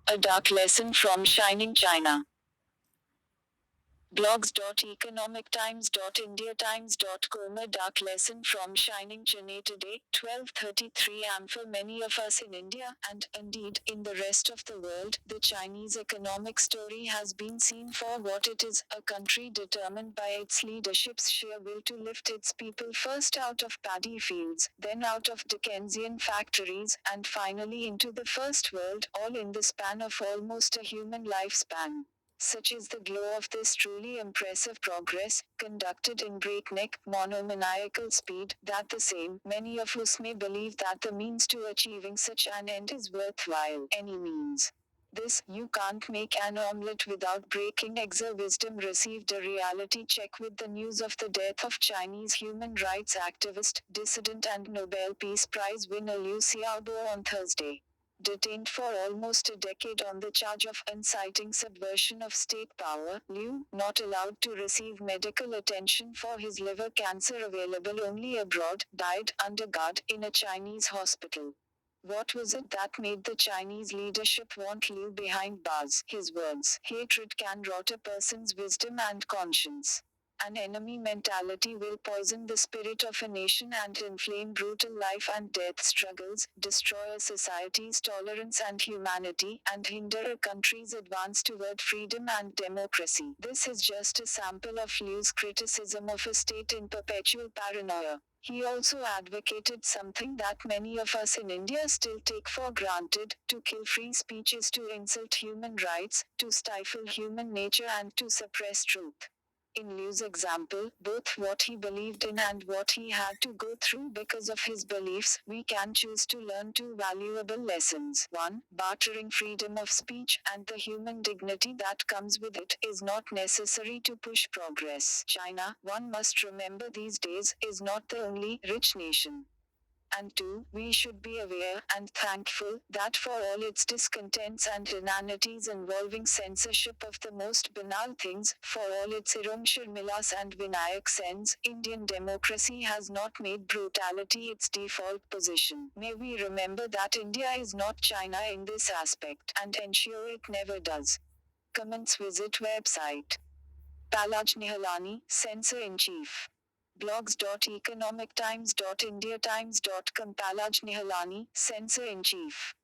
A dark lesson from Shining China. Blogs.economictimes.indiatimes.com. A dark lesson from Shining Chennai today, 12:33 am. For many of us in India, and indeed in the rest of the world, the Chinese economic story has been seen for what it is, a country determined by its leadership's sheer will to lift its people first out of paddy fields, then out of Dickensian factories, and finally into the first world, all in the span of almost a human lifespan. Such is the glow of this truly impressive progress, conducted in breakneck, monomaniacal speed, that the same, many of us may believe that the means to achieving such an end is worthwhile, any means. This, you can't make an omelette without breaking eggs. A wisdom received a reality check with the news of the death of Chinese human rights activist, dissident and Nobel Peace Prize winner Liu Xiaobo on Thursday. Detained for almost a decade on the charge of inciting subversion of state power, Liu, not allowed to receive medical attention for his liver cancer available only abroad, died under guard in a Chinese hospital. What was it that made the Chinese leadership want Liu behind bars? His words: hatred can rot a person's wisdom and conscience. An enemy mentality will poison the spirit of a nation and inflame brutal life and death struggles, destroy a society's tolerance and humanity, and hinder a country's advance toward freedom and democracy. This is just a sample of Liu's criticism of a state in perpetual paranoia. He also advocated something that many of us in India still take for granted: to kill free speech is to insult human rights, to stifle human nature, and to suppress truth. In Liu's example, both what he believed in and what he had to go through because of his beliefs, we can choose to learn two valuable lessons. 1. Bartering freedom of speech and the human dignity that comes with it is not necessary to push progress. China, one must remember these days, is not the only rich nation. And 2. We should be aware and thankful that for all its discontents and inanities involving censorship of the most banal things, for all its Iram Sharmilas and Vinayak Sens, Indian democracy has not made brutality its default position. May we remember that India is not China in this aspect, and ensure it never does. Comments. Visit website. Palaj Nihalani, Censor-in-Chief. Blogs.economictimes.indiatimes.com. Palaj Nihalani, Censor-in-Chief.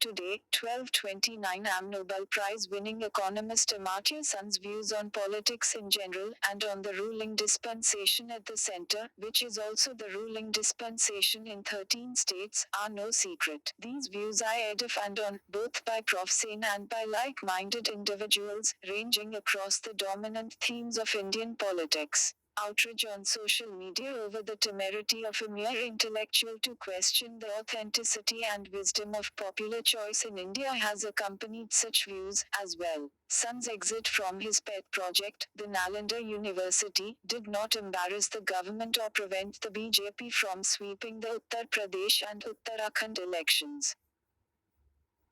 Today, 12:29 am. Nobel Prize winning economist Amartya Sen's views on politics in general, and on the ruling dispensation at the center, which is also the ruling dispensation in 13 states, are no secret. These views I edify on, both by Prof. Sen and by like-minded individuals, ranging across the dominant themes of Indian politics. Outrage on social media over the temerity of a mere intellectual to question the authenticity and wisdom of popular choice in India has accompanied such views, as well. Sen's exit from his pet project, the Nalanda University, did not embarrass the government or prevent the BJP from sweeping the Uttar Pradesh and Uttarakhand elections.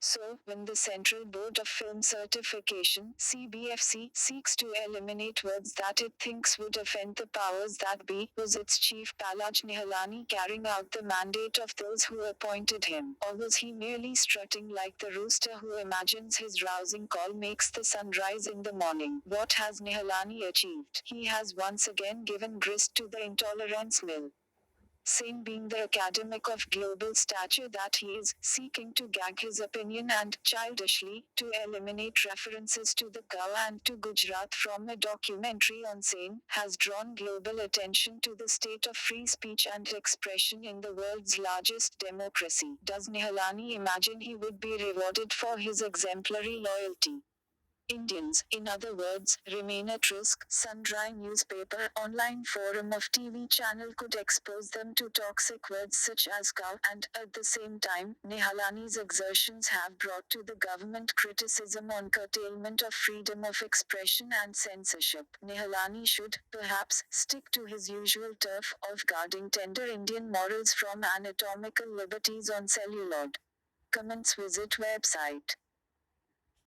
So, when the Central Board of Film Certification (CBFC) seeks to eliminate words that it thinks would offend the powers that be, was its chief Palaj Nihalani carrying out the mandate of those who appointed him? Or was he merely strutting like the rooster who imagines his rousing call makes the sun rise in the morning? What has Nihalani achieved? He has once again given grist to the intolerance mill. Sen, being the academic of global stature that he is, seeking to gag his opinion and, childishly, to eliminate references to the cow and to Gujarat from a documentary on Sen, has drawn global attention to the state of free speech and expression in the world's largest democracy. Does Nihalani imagine he would be rewarded for his exemplary loyalty? Indians, in other words, remain at risk. Sundry newspaper, online forum of TV channel could expose them to toxic words such as cow, and, at the same time, Nihalani's exertions have brought to the government criticism on curtailment of freedom of expression and censorship. Nihalani should, perhaps, stick to his usual turf of guarding tender Indian morals from anatomical liberties on celluloid. Comments. Visit website.